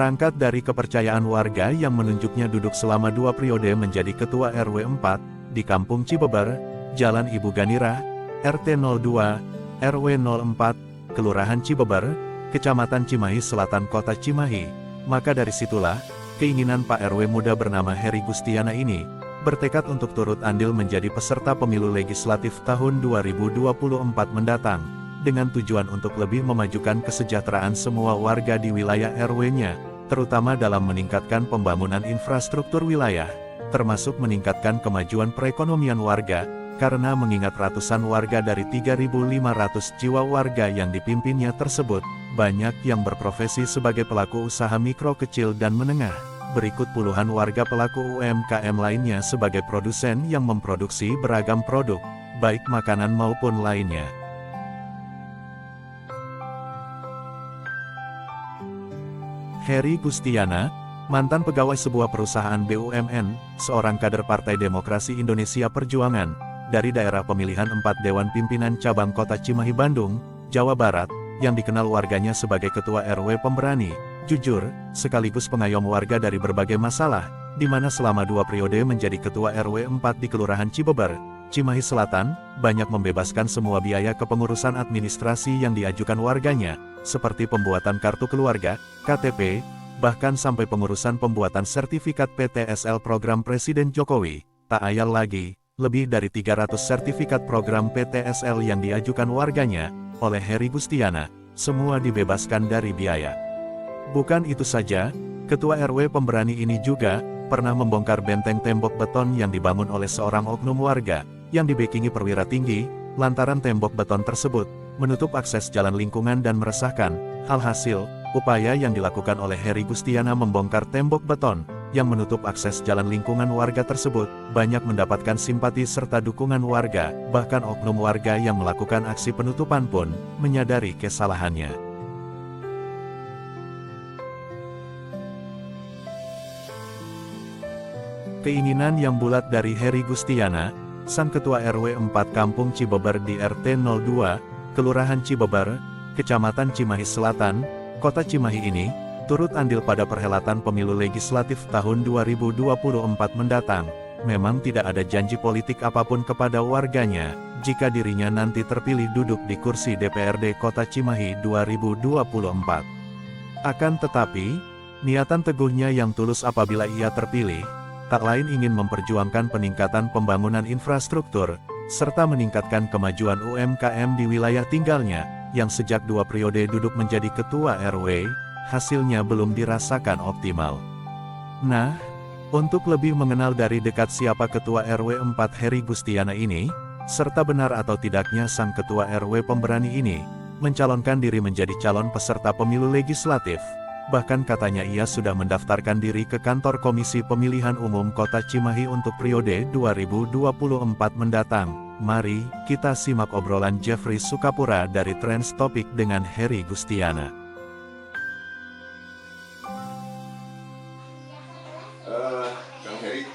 Berangkat dari kepercayaan warga yang menunjuknya duduk selama 2 periode menjadi Ketua RW 4, di Kampung Cibeber, Jalan Ibu Ganirah, RT 02, RW 04, Kelurahan Cibeber, Kecamatan Cimahi Selatan Kota Cimahi, maka dari situlah, keinginan Pak RW muda bernama Heri Gustiana ini, bertekad untuk turut andil menjadi peserta pemilu legislatif tahun 2024 mendatang, dengan tujuan untuk lebih memajukan kesejahteraan semua warga di wilayah RW-nya, terutama dalam meningkatkan pembangunan infrastruktur wilayah, termasuk meningkatkan kemajuan perekonomian warga, karena mengingat ratusan warga dari 3.500 jiwa warga yang dipimpinnya tersebut, banyak yang berprofesi sebagai pelaku usaha mikro kecil dan menengah. Berikut puluhan warga pelaku UMKM lainnya sebagai produsen yang memproduksi beragam produk, baik makanan maupun lainnya. Heri Gustiana, mantan pegawai sebuah perusahaan BUMN, seorang kader Partai Demokrasi Indonesia Perjuangan, dari daerah pemilihan 4 Dewan Pimpinan Cabang Kota Cimahi Bandung, Jawa Barat, yang dikenal warganya sebagai Ketua RW pemberani, jujur, sekaligus pengayom warga dari berbagai masalah, di mana selama 2 periode menjadi Ketua RW 4 di Kelurahan Cibeber, Cimahi Selatan, banyak membebaskan semua biaya kepengurusan administrasi yang diajukan warganya, seperti pembuatan kartu keluarga, KTP, bahkan sampai pengurusan pembuatan sertifikat PTSL program Presiden Jokowi. Tak ayal lagi, lebih dari 300 sertifikat program PTSL yang diajukan warganya, oleh Heri Gustiana, semua dibebaskan dari biaya. Bukan itu saja, Ketua RW pemberani ini juga, pernah membongkar benteng tembok beton yang dibangun oleh seorang oknum warga, yang dibekingi perwira tinggi, lantaran tembok beton tersebut, menutup akses jalan lingkungan dan meresahkan. Alhasil, upaya yang dilakukan oleh Heri Gustiana membongkar tembok beton, yang menutup akses jalan lingkungan warga tersebut, banyak mendapatkan simpati serta dukungan warga, bahkan oknum warga yang melakukan aksi penutupan pun, menyadari kesalahannya. Keinginan yang bulat dari Heri Gustiana, sang Ketua RW 4 Kampung Cibeber di RT 02, Kelurahan Cibeber, Kecamatan Cimahi Selatan, Kota Cimahi ini, turut andil pada perhelatan pemilu legislatif tahun 2024 mendatang. Memang tidak ada janji politik apapun kepada warganya, jika dirinya nanti terpilih duduk di kursi DPRD Kota Cimahi 2024. Akan tetapi, niatan teguhnya yang tulus apabila ia terpilih, tak lain ingin memperjuangkan peningkatan pembangunan infrastruktur, serta meningkatkan kemajuan UMKM di wilayah tinggalnya, yang sejak 2 periode duduk menjadi Ketua RW, hasilnya belum dirasakan optimal. Nah, untuk lebih mengenal dari dekat siapa Ketua RW 4 Heri Gustiana ini, serta benar atau tidaknya sang Ketua RW pemberani ini, mencalonkan diri menjadi calon peserta pemilu legislatif, bahkan katanya ia sudah mendaftarkan diri ke kantor Komisi Pemilihan Umum Kota Cimahi untuk periode 2024 mendatang. Mari, kita simak obrolan Jeffrey Sukapura dari Trends Topik dengan Heri Gustiana. Kang Heri,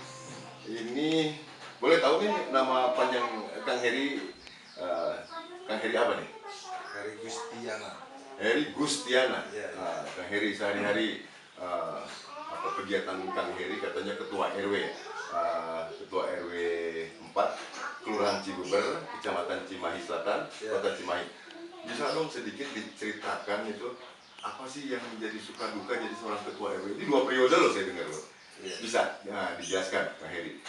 ini boleh tahu nih nama panjang Kang Heri? Kang Heri apa nih? Heri Gustiana. Heri Gustiana. Ya. Kang Heri sehari-hari apa kegiatan Kang Heri katanya Ketua RW, Ketua RW 4 Kelurahan Cibeber, Kecamatan Cimahi Selatan, Kota Cimahi. Bisa dong sedikit diceritakan itu apa sih yang menjadi suka duka jadi seorang Ketua RW? Ini 2 periode loh saya dengar loh. Ya. Bisa dijelaskan Kang Heri?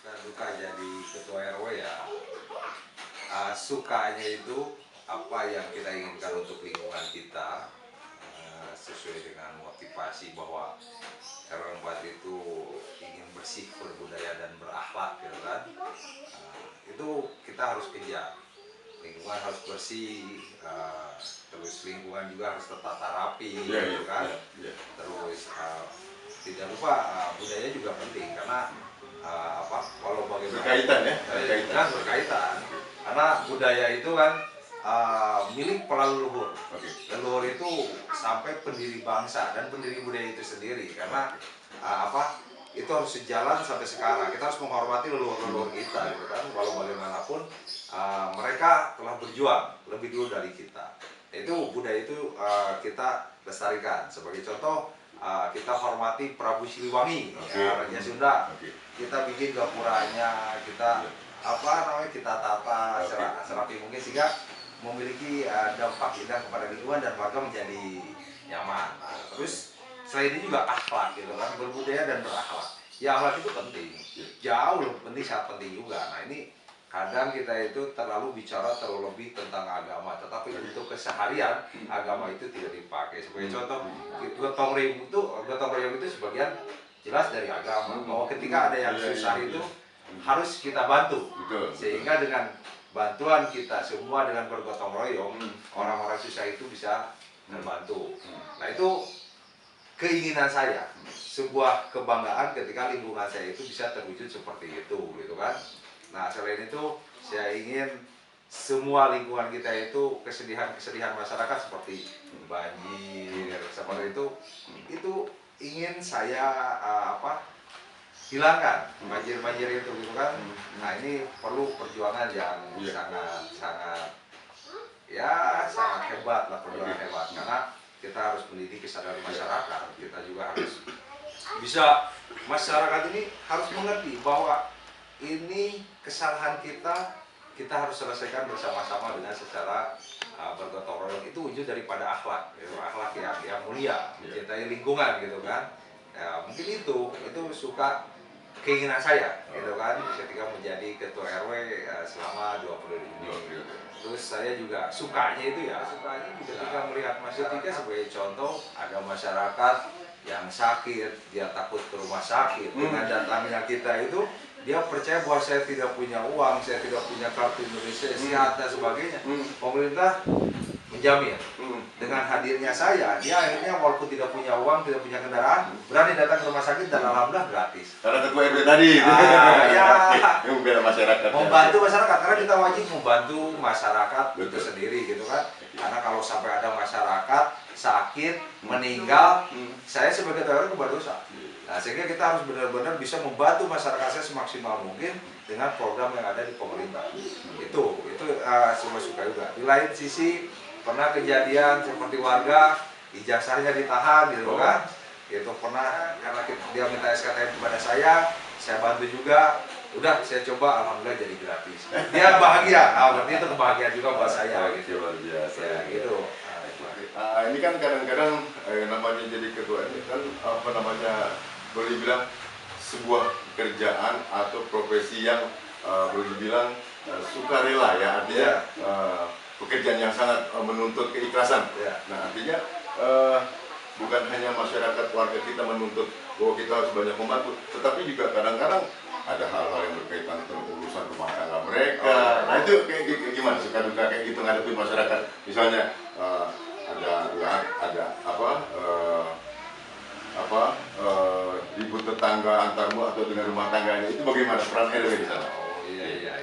Nah, duka jadi Ketua RW ya, sukanya itu apa yang kita inginkan untuk lingkungan kita, sesuai dengan motivasi bahwa RW 4 itu ingin bersih, berbudaya dan berakhlak gitu kan. Itu kita harus kejar, lingkungan harus bersih, terus lingkungan juga harus tertata rapi gitu kan. Terus tidak lupa budaya juga penting karena walau bagaimana berkaitan karena budaya itu kan milik para leluhur. Leluhur itu sampai pendiri bangsa dan pendiri budaya itu sendiri karena itu harus sejalan sampai sekarang. Kita harus menghormati leluhur-leluhur kita gitu kan, walau bagaimanapun mereka telah berjuang lebih dulu dari kita. Itu budaya itu kita lestarikan. Sebagai contoh kita hormati Prabu Siliwangi, Oke. ya, Raja Sunda. Oke. Kita bikin gapuranya, kita kita tata Oke. serapi mungkin sehingga memiliki dampak indah kepada lingkungan dan warga menjadi nyaman. Nah, terus selain ini juga akhlak gitu kan, berbudaya dan berakhlak. Ya akhlak itu penting, jauh lebih penting, sangat penting juga. Nah ini kadang kita itu terlalu bicara terlalu lebih tentang agama, tetapi untuk keseharian agama itu tidak dipakai. Sebagai contoh, gotong royong itu sebagian jelas dari agama. Bahwa ketika ada yang susah itu harus kita bantu, Betul. sehingga dengan bantuan kita semua dengan bergotong royong, orang-orang susah itu bisa terbantu. Nah itu keinginan saya, sebuah kebanggaan ketika lingkungan saya itu bisa terwujud seperti itu, gitu kan. Nah selain itu saya ingin semua lingkungan kita itu kesedihan masyarakat seperti banjir seperti itu ingin saya hilangkan banjir itu gitu kan. Nah ini perlu perjuangan yang sangat hebat lah, perjuangan hebat, karena kita harus mendidik kesadaran masyarakat. Kita juga harus bisa, masyarakat ini harus mengerti bahwa ini kesalahan kita harus selesaikan bersama-sama dengan secara bergotong royong. Itu wujud daripada akhlak, akhlak yang mulia, mencintai lingkungan gitu kan. Ya, mungkin itu suka keinginan saya gitu kan, ketika menjadi ketua RW selama 2 periode ini. Terus saya juga sukanya ketika melihat masyarakat, sebagai contoh ada masyarakat yang sakit, dia takut ke rumah sakit, dengan datangnya kita itu dia percaya bahwa saya tidak punya uang, saya tidak punya kartu Indonesia Sehat dan sebagainya. Pemerintah menjamin. Dengan hadirnya saya, dia akhirnya walaupun tidak punya uang, tidak punya kendaraan, berani datang ke rumah sakit dan alhamdulillah gratis. Karena ketua RW tadi, Ya, membela masyarakat. membantu masyarakat, karena kita wajib membantu masyarakat itu Betul. sendiri gitu kan. Karena kalau sampai ada masyarakat sakit, meninggal, saya sebagai ketua RW berdosa. Nah, sehingga kita harus benar-benar bisa membantu masyarakat saya semaksimal mungkin dengan program yang ada di pemerintah. Itu semua suka juga. Di lain sisi pernah kejadian seperti warga ijazahnya ditahan gitu kan. Itu pernah karena dia minta SKTM kepada saya bantu juga. Udah saya coba, alhamdulillah jadi gratis. Dia bahagia, berarti itu kebahagiaan juga buat saya gitu. Luar biasa. Ya, gitu. Ini kan kadang-kadang namanya jadi ketua ini kan boleh dibilang sebuah pekerjaan atau profesi yang boleh dibilang sukarela ya, artinya pekerjaan yang sangat menuntut keikhlasan. Nah artinya bukan hanya masyarakat warga kita menuntut bahwa kita harus banyak membantu, tetapi juga kadang-kadang ada hal-hal yang berkaitan dengan urusan rumah tangga mereka. Nah itu kayak gimana suka duka kayak gitu ngadepin masyarakat, misalnya ada ribut tetangga antarmu atau dengan rumah tangganya, itu bagaimana peran RW di sana? Oh iya.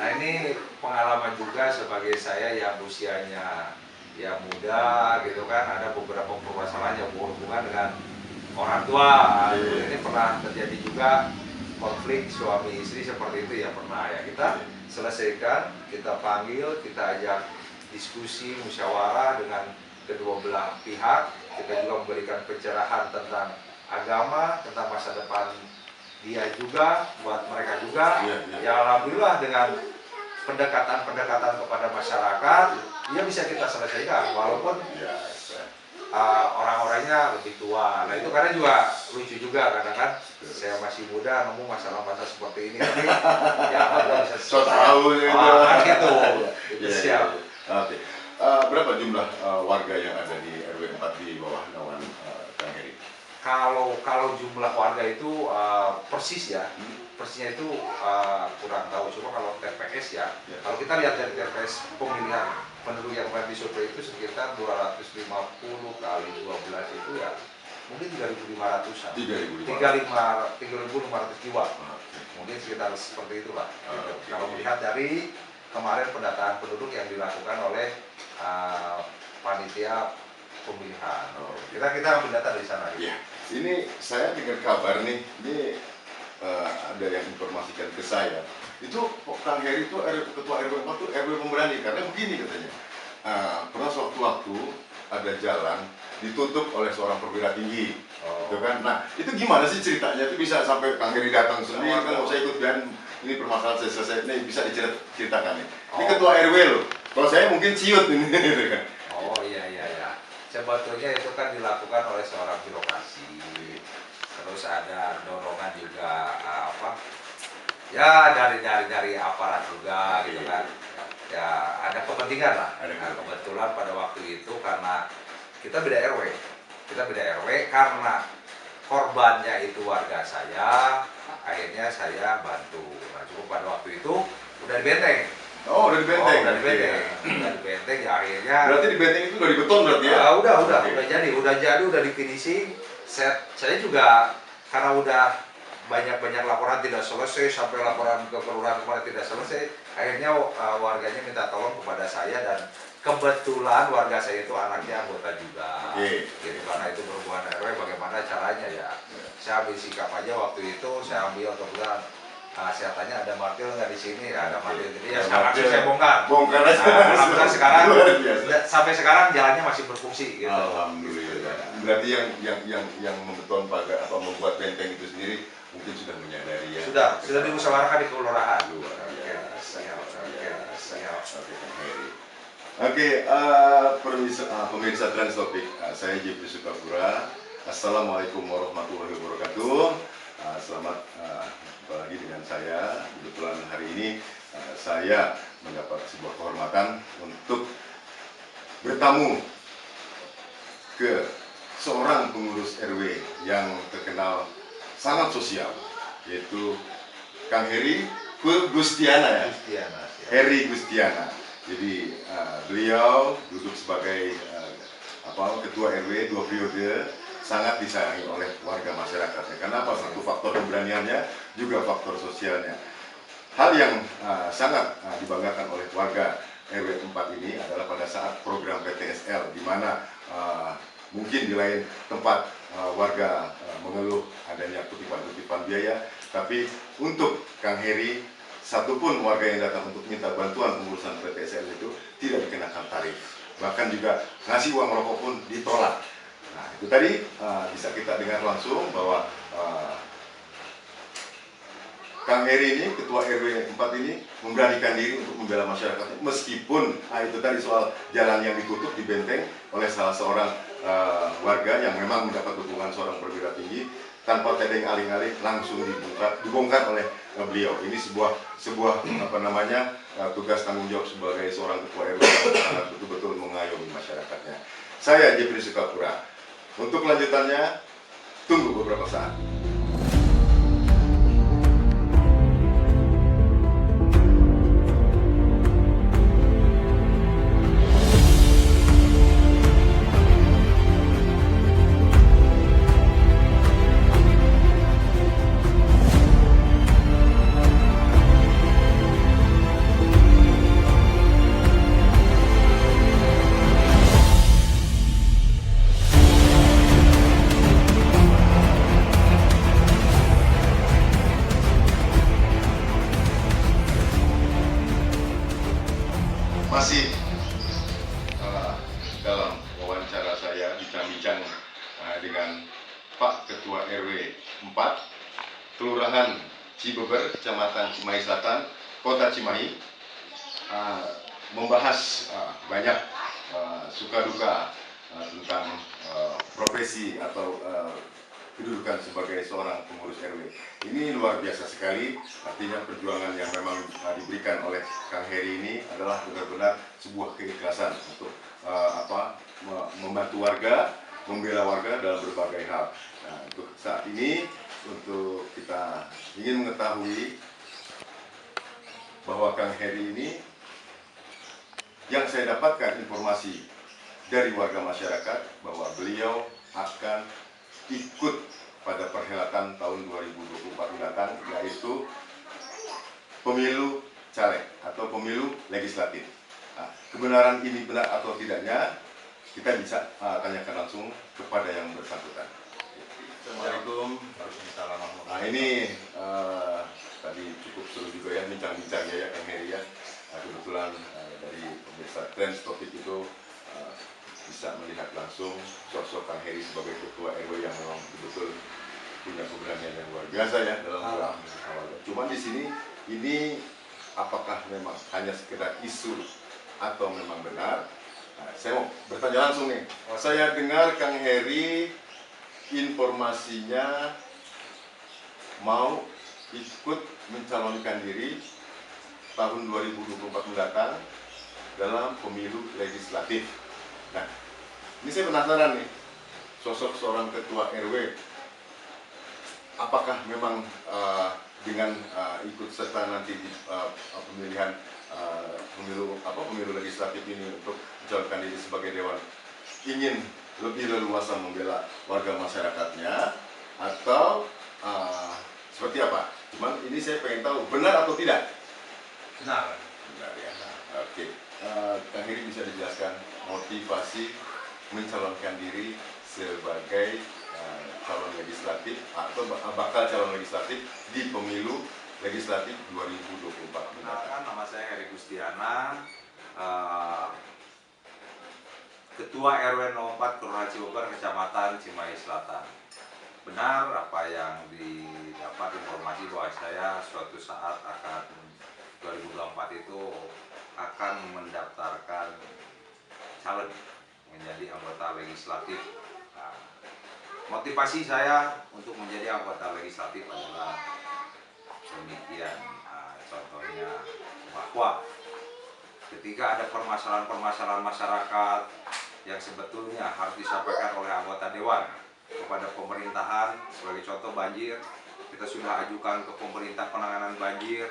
Nah ini pengalaman juga sebagai saya yang usianya ya muda gitu kan, ada beberapa permasalahan yang berhubungan dengan orang tua. Ini pernah terjadi juga konflik suami istri seperti itu ya, pernah ya. Kita selesaikan, kita panggil, kita ajak diskusi musyawarah dengan kedua belah pihak. Kita juga memberikan pencerahan tentang agama, tentang masa depan dia juga, buat mereka juga. Ya alhamdulillah dengan pendekatan kepada masyarakat, dia bisa kita selesaikan walaupun orang-orangnya lebih tua. Nah itu karena juga lucu juga kadang kan saya masih muda nemu masalah-masalah seperti ini, tapi ya alhamdulillah bisa selesai. Gitu. Siap. Oke. Berapa jumlah warga yang ada di RW 4 di bawah naungan Kang Heri? Kalau jumlah warga itu persisnya itu kurang tahu, cuma kalau TPS kalau kita lihat dari TPS pemilihan penduduk yang kemarin disurvei itu sekitar 250 kali 12 itu ya mungkin 3.500-an, 3.500 jiwa, mungkin sekitar seperti itulah. Kalau melihat dari kemarin pendataan penduduk yang dilakukan oleh panitia pemilihan, kita ambil data dari sana. Ini saya dengar kabar nih, ini ada yang informasikan ke saya, itu Kang Heri itu ketua RW 4 itu RW pemberani, karena begini katanya, pernah suatu waktu ada jalan ditutup oleh seorang perwira tinggi, Oh. gitu kan? Nah itu gimana sih ceritanya? Itu bisa sampai Kang Heri datang sendiri kan? Nggak usah ikut biar ini permasalahan selesai. Ini bisa diceritakan nih. Ini Oh. ketua RW loh. Kalau saya mungkin ciut ini, gitu kan? Oh iya. Sebetulnya itu kan dilakukan oleh seorang birokrasi. Terus ada dorongan juga ya dari aparat juga gitu kan. Ya ada kepentingan lah. Nah, kebetulan pada waktu itu karena kita beda RW karena korbannya itu warga saya, akhirnya saya bantu. Nah, cukup pada waktu itu udah di benteng. Oh, udah di benteng. Udah di benteng ya akhirnya. Berarti di benteng itu udah di beton berarti ya? Udah Oke. udah di finishing. Saya juga karena udah banyak laporan tidak selesai sampai laporan ke kelurahan kemarin tidak selesai, akhirnya warganya minta tolong kepada saya dan kebetulan warga saya itu anaknya anggota juga. Oke. Jadi karena itu berhubungan RW, bagaimana caranya ya? Saya ambil sikap aja waktu itu, saya ambil kebetulan. Saya tanya ada martil nggak di sini? Ya, ada martil. Jadi ya sekarang sih saya bongkar. Bongkar aja. Alhamdulillah sekarang Luar biasa. sampai sekarang jalannya masih berfungsi gitu. Alhamdulillah. Berarti yang membeton pagar atau membuat benteng itu sendiri mungkin sudah menyadari ya. Sudah dimusyawarahkan di kelurahan. Luar biasa. Oke, Kang Heri. Pemirsa Trans Topik, saya Jepri Sukapura. Assalamualaikum warahmatullahi wabarakatuh. Selamat jumpa lagi dengan saya. Kebetulan hari ini saya mendapat sebuah kehormatan untuk bertamu ke seorang pengurus RW yang terkenal sangat sosial, yaitu Kang Heri Gustiana ya. Heri Gustiana. Jadi beliau duduk sebagai ketua RW 2 periode, sangat disayangi oleh warga masyarakatnya. Karena apa? Satu faktor keberaniannya, juga faktor sosialnya. Hal yang sangat dibanggakan oleh warga RW 4 ini adalah pada saat program PTSL, di mana mungkin di lain tempat warga mengeluh adanya kutipan-kutipan biaya, tapi untuk Kang Heri, satupun warga yang datang untuk minta bantuan pengurusan PTSL itu tidak dikenakan tarif, bahkan juga ngasih uang rokok pun ditolak. Nah itu tadi bisa kita dengar langsung bahwa Kang Heri ini, ketua RW 4 ini memberanikan diri untuk membela masyarakat, meskipun itu tadi soal jalan yang ditutup di benteng oleh salah seorang warga yang memang mendapat dukungan seorang perwira tinggi, tanpa tedeng aling-aling langsung dibongkar oleh beliau. Ini sebuah tugas tanggung jawab sebagai seorang ketua RW yang betul-betul mengayomi masyarakatnya. Saya Jepri Sukapura. Untuk lanjutannya, tunggu beberapa saat. Masih dalam wawancara saya bincang-bincang dengan Pak Ketua RW 4 Kelurahan Cibeber, Kecamatan Cimahi Selatan, Kota Cimahi, membahas banyak suka duka tentang profesi atau kedudukan sebagai seorang pengurus RW. Ini luar biasa sekali, artinya perjuangan yang memang diberikan oleh Kang Heri ini adalah benar-benar sebuah keikhlasan untuk membantu warga, membela warga dalam berbagai hal. Nah, untuk saat ini, untuk kita ingin mengetahui bahwa Kang Heri ini, yang saya dapatkan informasi dari warga masyarakat bahwa beliau akan ikut pada perhelatan tahun 2024 mendatang, yaitu pemilu caleg atau pemilu legislatif. Nah, kebenaran ini benar atau tidaknya kita bisa tanyakan langsung kepada yang bersangkutan. Assalamualaikum. Nah ini tadi cukup seru juga ya bincang-bincang ya Kang Heri ya. Kebetulan dari pemirsa Trans Topik itu bisa melihat mengusung sosok Kang Heri sebagai ketua RW yang memang betul-betul punya keberanian yang luar biasa ya dalam awal. Cuman di sini ini apakah memang hanya sekedar isu atau memang benar? Nah, saya mau bertanya langsung nih. Saya dengar Kang Heri informasinya mau ikut mencalonkan diri tahun 2024 mendatang dalam pemilu legislatif. Nah, ini saya penasaran nih, sosok seorang ketua RW, apakah memang dengan ikut serta nanti di pemilihan pemilu legislatif ini untuk mencalonkan diri sebagai dewan ingin lebih leluasa membela warga masyarakatnya atau seperti apa? Cuman ini saya pengen tahu benar atau tidak. Benar. Benar ya. Oke. Kang Heri bisa dijelaskan motivasi mencalonkan diri sebagai calon legislatif atau bakal calon legislatif di pemilu legislatif 2024 mendatang. Nama saya Heri Gustiana, Ketua RW 04 Kelurahan Cibober, Kecamatan Cimahi Selatan. Benar apa yang didapat informasi bahwa saya suatu saat akan 2024 itu akan mendaftarkan calon menjadi anggota legislatif. Nah, motivasi saya untuk menjadi anggota legislatif adalah demikian. Contohnya bahwa ketika ada permasalahan-permasalahan masyarakat yang sebetulnya harus disampaikan oleh anggota dewan kepada pemerintahan, sebagai contoh banjir, kita sudah ajukan ke pemerintah penanganan banjir.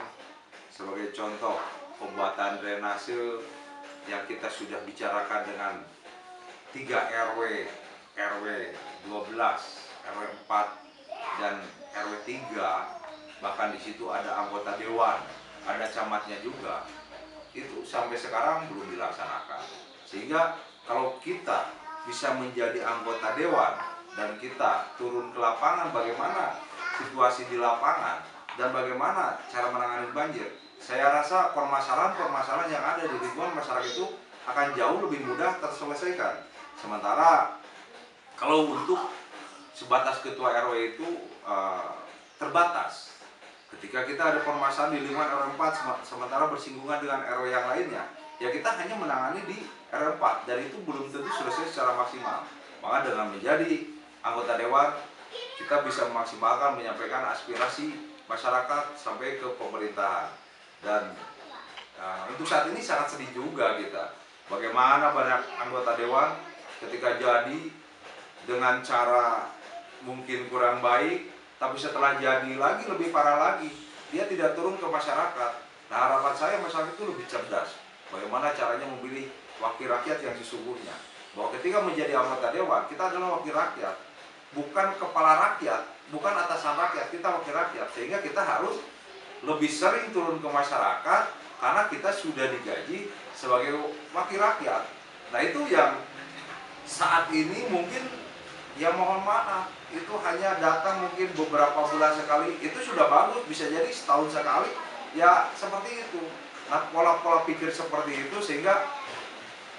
Sebagai contoh pembuatan drainase yang kita sudah bicarakan dengan 3 RW, RW 12, RW 4 dan RW 3, bahkan di situ ada anggota dewan, ada camatnya juga. Itu sampai sekarang belum dilaksanakan. Sehingga kalau kita bisa menjadi anggota dewan dan kita turun ke lapangan, bagaimana situasi di lapangan dan bagaimana cara menangani banjir, saya rasa permasalahan-permasalahan yang ada di lingkungan masyarakat itu akan jauh lebih mudah terselesaikan. Sementara kalau untuk sebatas ketua RW itu terbatas. Ketika kita ada permasalahan di lingkungan RW 4 sementara bersinggungan dengan RW yang lainnya, ya kita hanya menangani di RW 4 dan itu belum tentu selesai secara maksimal. Maka dengan menjadi anggota dewan, kita bisa memaksimalkan menyampaikan aspirasi masyarakat sampai ke pemerintahan. Dan untuk saat ini sangat sedih juga kita. Bagaimana banyak anggota dewan ketika jadi dengan cara mungkin kurang baik, tapi setelah jadi lagi lebih parah lagi, dia tidak turun ke masyarakat. Nah, harapan saya masyarakat itu lebih cerdas. Bagaimana caranya memilih wakil rakyat yang sesungguhnya. Bahwa ketika menjadi anggota dewan, kita adalah wakil rakyat, bukan kepala rakyat, bukan atasan rakyat, kita wakil rakyat. Sehingga kita harus lebih sering turun ke masyarakat karena kita sudah digaji sebagai wakil rakyat. Nah, itu yang saat ini mungkin ya mohon maaf, itu hanya datang mungkin beberapa bulan sekali, itu sudah bagus, bisa jadi setahun sekali, ya seperti itu. Nah, pola-pola pikir seperti itu sehingga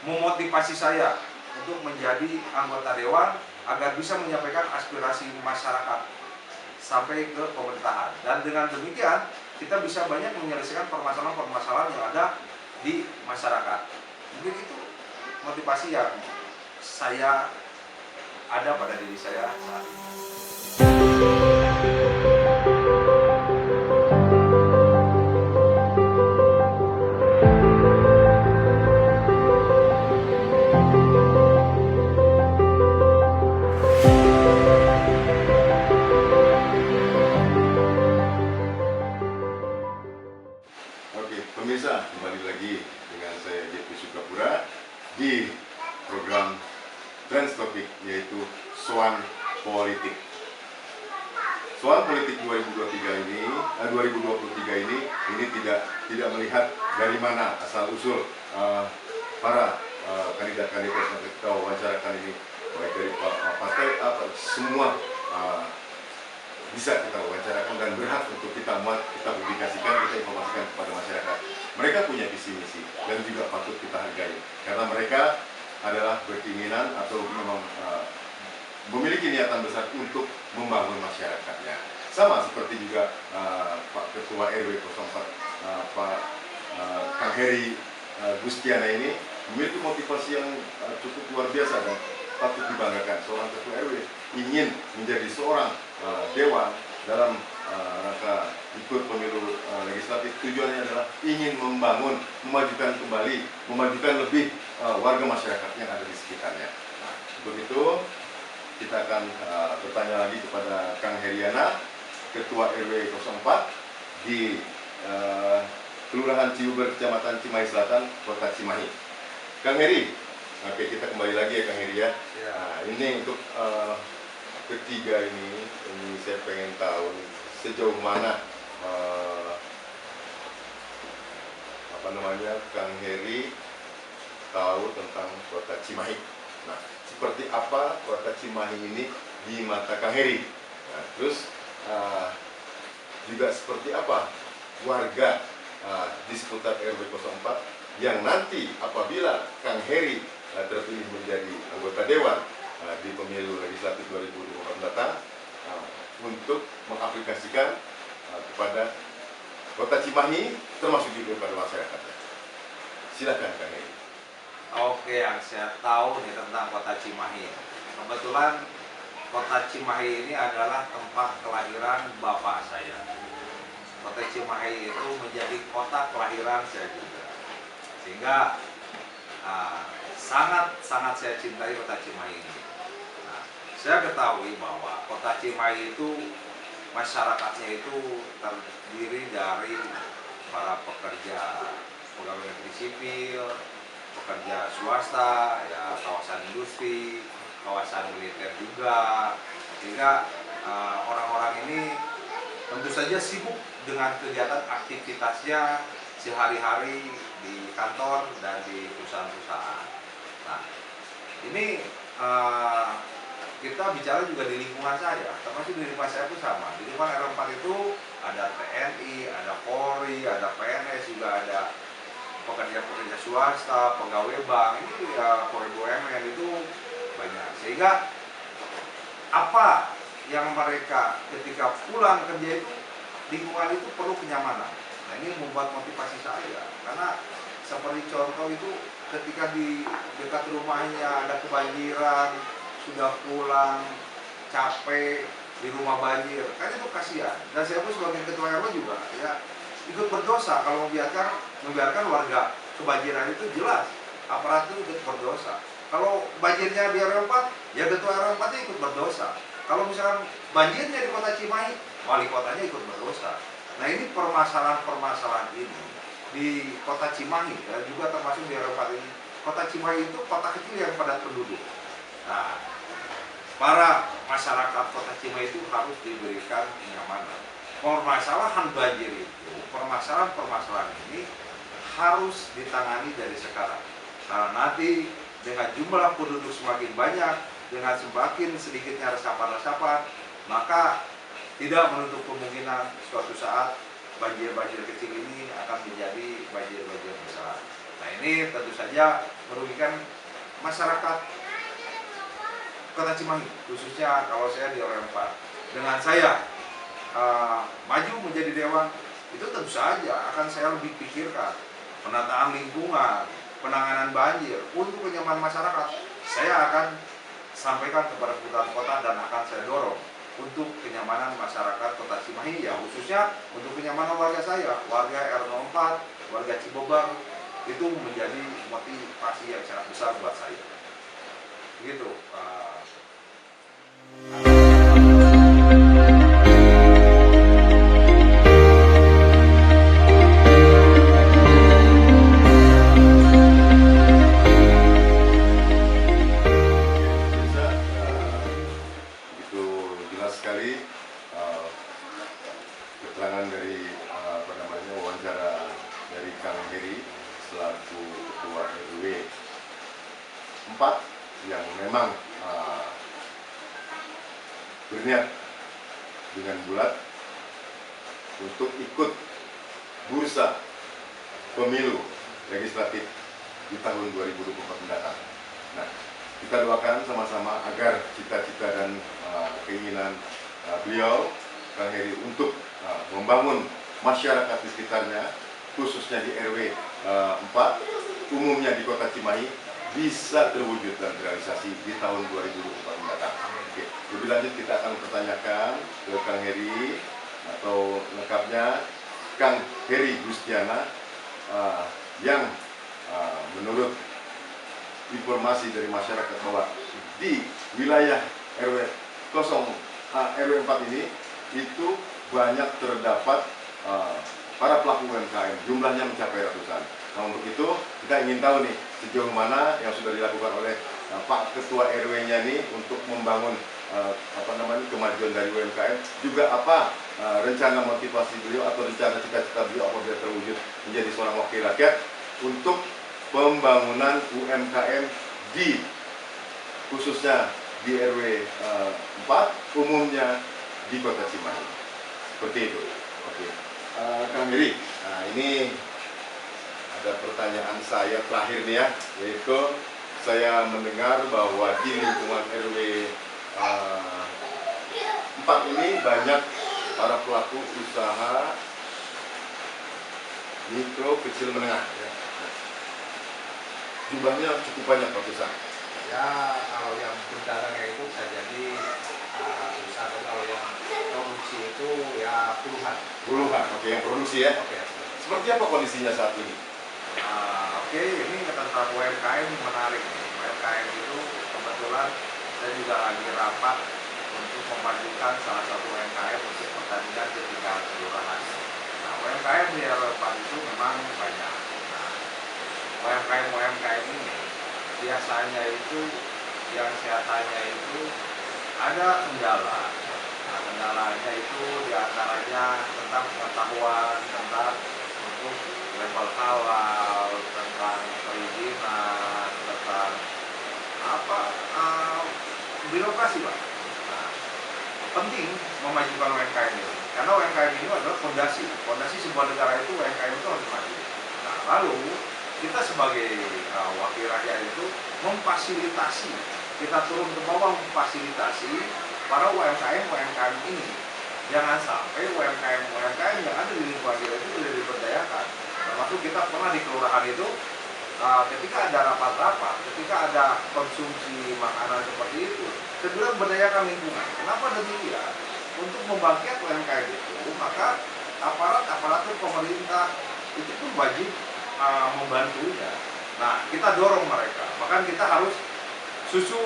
memotivasi saya untuk menjadi anggota dewan agar bisa menyampaikan aspirasi masyarakat sampai ke pemerintahan. Dan dengan demikian kita bisa banyak menyelesaikan permasalahan-permasalahan yang ada di masyarakat. Mungkin itu motivasi yang saya ada pada diri saya saat ini. Oke, pemirsa, kembali lagi dengan saya Jepri Sukapura di program Trends Topik, yaitu Soan Politik. Soal politik 2023 ini tidak melihat dari mana asal usul para kandidat-kandidat yang kita wawancarakan ini, baik dari partai apa semua bisa kita wawancarakan dan berhak untuk kita muat, kita publikasikan, kita informasikan kepada masyarakat. Mereka punya visi misi dan juga patut kita hargai karena mereka adalah berkeinginan atau memang memiliki niatan besar untuk membangun masyarakatnya. Sama seperti juga Pak Ketua RW 04 Pak Kang Heri Gustiana ini memiliki motivasi yang cukup luar biasa dan patut dibanggakan. Seorang Ketua RW ingin menjadi seorang dewan dalam rangka ikut pemilu legislatif. Tujuannya adalah ingin membangun, memajukan kembali, memajukan lebih warga masyarakat yang ada di sekitarnya. Nah, untuk itu kita akan bertanya lagi kepada Kang Heriana, Ketua RW 04 di Kelurahan Cibuber, Kecamatan Cimahi Selatan, Kota Cimahi. Kang Heri, oke, kita kembali lagi ya Kang Heri ya. Nah, ini untuk ketiga ini saya pengen tahu sejauh mana Kang Heri tahu tentang Kota Cimahi. Nah, seperti apa Kota Cimahi ini di mata Kang Heri? Nah, terus juga seperti apa warga di seputar RW 04 yang nanti apabila Kang Heri terpilih menjadi anggota dewan di pemilu legislatif 2024 mendatang untuk mengaplikasikan kepada Kota Cimahi termasuk juga kepada masyarakatnya. Silakan Kang Heri. Oke, yang saya tahu nih tentang Kota Cimahi. Kebetulan Kota Cimahi ini adalah tempat kelahiran bapak saya. Kota Cimahi itu menjadi kota kelahiran saya juga. Sehingga sangat saya cintai Kota Cimahi ini. Nah, saya ketahui bahwa Kota Cimahi itu masyarakatnya itu terdiri dari para pekerja pegawai negeri sipil, pekerja swasta, ya kawasan industri, kawasan militer juga, sehingga orang-orang ini tentu saja sibuk dengan kegiatan aktivitasnya sehari-hari di kantor dan di perusahaan-perusahaan. Nah, ini kita bicara juga di lingkungan saya, termasuk di lingkungan saya pun sama. Di lingkungan R4 itu ada TNI, ada Polri, ada PNS, juga ada pekerja-pekerja swasta, pegawai bank, ini ya pegawai BUMN itu banyak. Sehingga apa yang mereka ketika pulang kerja itu, lingkungan itu perlu kenyamanan. Nah, ini membuat motivasi saya, karena seperti contoh itu ketika di dekat rumahnya ada kebanjiran, sudah pulang capek di rumah banjir, kan itu kasihan. Dan saya pun sebagai ketua RW juga ya ikut berdosa kalau membiarkan warga kebanjiran. Itu jelas aparat itu ikut berdosa. Kalau banjirnya di RW 4, ya ketua RW 4 ikut berdosa. Kalau misalkan banjirnya di Kota Cimahi, wali kotanya ikut berdosa. Nah, ini permasalahan ini di Kota Cimahi dan juga termasuk di RW 4 ini. Kota Cimahi itu kota kecil yang padat penduduk. Nah, para masyarakat Kota Cimahi itu harus diberikan kenyamanan. Permasalahan banjir itu, permasalahan ini harus ditangani dari sekarang. Karena nanti dengan jumlah penduduk semakin banyak, dengan semakin sedikitnya resapan-resapan, maka tidak menutup kemungkinan suatu saat banjir-banjir kecil ini akan menjadi banjir-banjir besar. Nah, ini tentu saja merugikan masyarakat Kota Cimahi, khususnya kalau saya di RW 4. Dengan saya maju menjadi dewan, itu tentu saja akan saya lebih pikirkan penataan lingkungan, penanganan banjir untuk kenyamanan masyarakat. Saya akan sampaikan kepada putaran kota dan akan saya dorong untuk kenyamanan masyarakat Kota Cimahi, ya khususnya untuk kenyamanan warga saya, warga RW 04, warga Cibobar, itu menjadi motivasi yang sangat besar buat saya. Begitu. Sekali keterangan dari wawancara dari Kang Heri selaku Ketua RW 4 yang memang berniat dengan bulat untuk ikut bursa pemilu legislatif di tahun 2024 mendatang. Nah, kita doakan sama-sama agar cita-cita dan keinginan beliau, Kang Heri, untuk membangun masyarakat di sekitarnya, khususnya di RW 4, umumnya di Kota Cimahi, bisa terwujud dan terrealisasi di tahun 2024 mendatang. Oke, lebih lanjut kita akan pertanyakan ke Kang Heri, atau lengkapnya Kang Heri Gustiana, yang menurut informasi dari masyarakat bahwa di wilayah RW 4 ini itu banyak terdapat para pelaku UMKM, jumlahnya mencapai ratusan. Nah, untuk itu kita ingin tahu nih sejauh mana yang sudah dilakukan oleh Pak Ketua RW-nya nih untuk membangun kemajuan dari UMKM, juga apa rencana motivasi beliau atau rencana cita-cita beliau apabila terwujud menjadi seorang wakil rakyat untuk pembangunan UMKM di khususnya di RW 4, umumnya di Kota Cimahi. Seperti itu. Oke. Kang Heri, nah ini ada pertanyaan saya terakhir nih ya, yaitu saya mendengar bahwa di lingkungan RW 4 ini banyak para pelaku usaha mikro, kecil, menengah. Jumlahnya cukup banyak ratusan. Ya, kalau yang berdagangnya itu bisa jadi ratusan, kalau yang produksi itu ya puluhan. Puluhan, oke, yang produksi ya. Oke. Seperti apa kondisinya saat ini? Oke, ini tentang UMKM menarik. UMKM itu kebetulan saya juga lagi rapat untuk memajukan salah satu UMKM untuk pertandingan di tingkat kelurahan. Nah, UMKM di RW4 itu memang banyak. Nah, UMKM ini biasanya itu yang saya tanya itu ada kendala. Nah, kendalanya itu diantaranya tentang pengetahuan tentang untuk level halal, tentang perizinan, tentang birokrasi, Pak. Nah, penting memajukan UMKM ini, karena UMKM ini adalah fondasi sebuah negara. Itu UMKM itu harus maju. Nah, lalu kita sebagai wakil rakyat itu memfasilitasi, kita turun ke bawah memfasilitasi para UMKM ini. Jangan sampai UMKM yang ada di lingkungan kita itu tidak diberdayakan. Termasuk kita pernah di kelurahan itu, ketika ada rapat-rapat, ketika ada konsumsi makanan seperti itu, segera berdayakan lingkungan. Kenapa demikian? Untuk membangkitkan UMKM itu, maka aparatur pemerintah itu pun wajib membantunya. Nah, kita dorong mereka, bahkan kita harus susu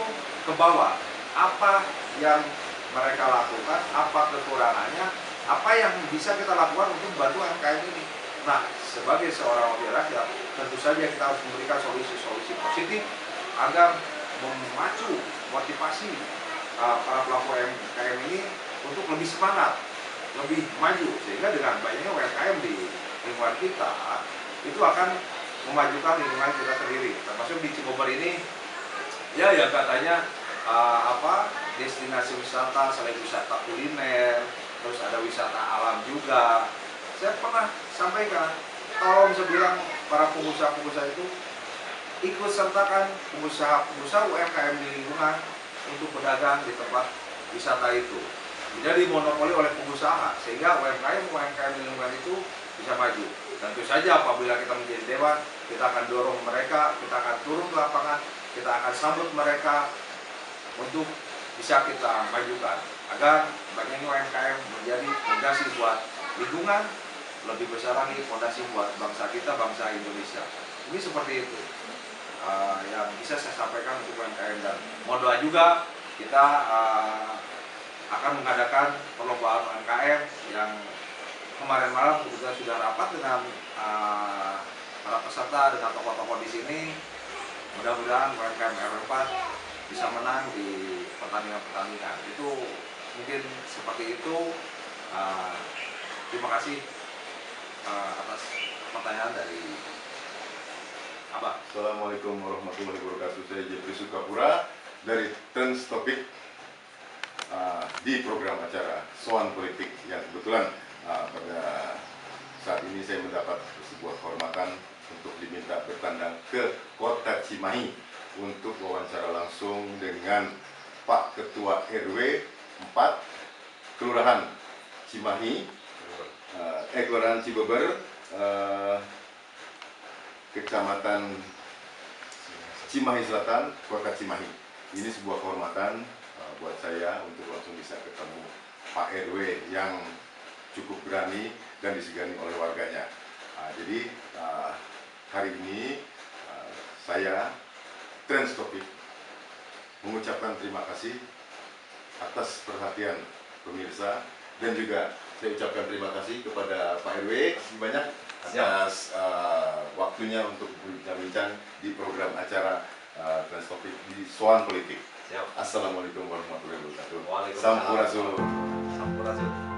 ke bawah. Apa yang mereka lakukan, apa kekurangannya, apa yang bisa kita lakukan untuk membantu UMKM ini. Nah, sebagai seorang wakil rakyat, tentu saja kita harus memberikan solusi-solusi positif agar memacu motivasi para pelaku UMKM ini untuk lebih semangat, lebih maju, sehingga dengan banyaknya UMKM di lingkungan kita itu akan memajukan lingkungan kita sendiri. Termasuk di Cibober ini, ya yang katanya destinasi wisata, selain wisata kuliner, terus ada wisata alam juga. Saya pernah sampaikan, tolong saya bilang para pengusaha-pengusaha itu ikut sertakan pengusaha-pengusaha UMKM di lingkungan untuk berdagang di tempat wisata itu. Jadi monopoli oleh pengusaha, sehingga UMKM di lingkungan itu bisa maju. Tentu saja apabila kita menjadi dewan, kita akan dorong mereka, kita akan turun ke lapangan, kita akan sambut mereka untuk bisa kita majukan agar banyaknya UMKM menjadi fondasi buat lingkungan, lebih besar lagi fondasi buat bangsa kita, bangsa Indonesia. Ini seperti itu yang bisa saya sampaikan untuk UMKM, dan mohon doa juga kita akan mengadakan perlombaan UMKM yang kemarin malam kebetulan sudah rapat dengan para peserta, dengan tokoh-tokoh di sini. Mudah-mudahan UMKM RW4 bisa menang di pertandingan-pertandingan. Itu mungkin seperti itu. Terima kasih atas pertanyaan dari Abang. Assalamualaikum warahmatullahi wabarakatuh. Saya Jeffrey Sukapura dari Trends Topik di program acara Soan Politik, yang kebetulan pada saat ini saya mendapat sebuah kehormatan untuk diminta bertandang ke Kota Cimahi untuk wawancara langsung dengan Pak Ketua RW 4 Kelurahan Cimahi, Kelurahan Cibeber, Kecamatan Cimahi Selatan, Kota Cimahi. Ini sebuah kehormatan buat saya untuk langsung bisa ketemu Pak RW yang cukup berani dan disegani oleh warganya. Jadi hari ini saya Transtopik mengucapkan terima kasih atas perhatian pemirsa, dan juga saya ucapkan terima kasih kepada Pak RW banyak atas waktunya untuk berbincang-bincang di program acara Transtopik di Soal Politik. Siap. Assalamualaikum warahmatullahi wabarakatuh. Waalaikumsalam. Sampurasun. Sampurasun.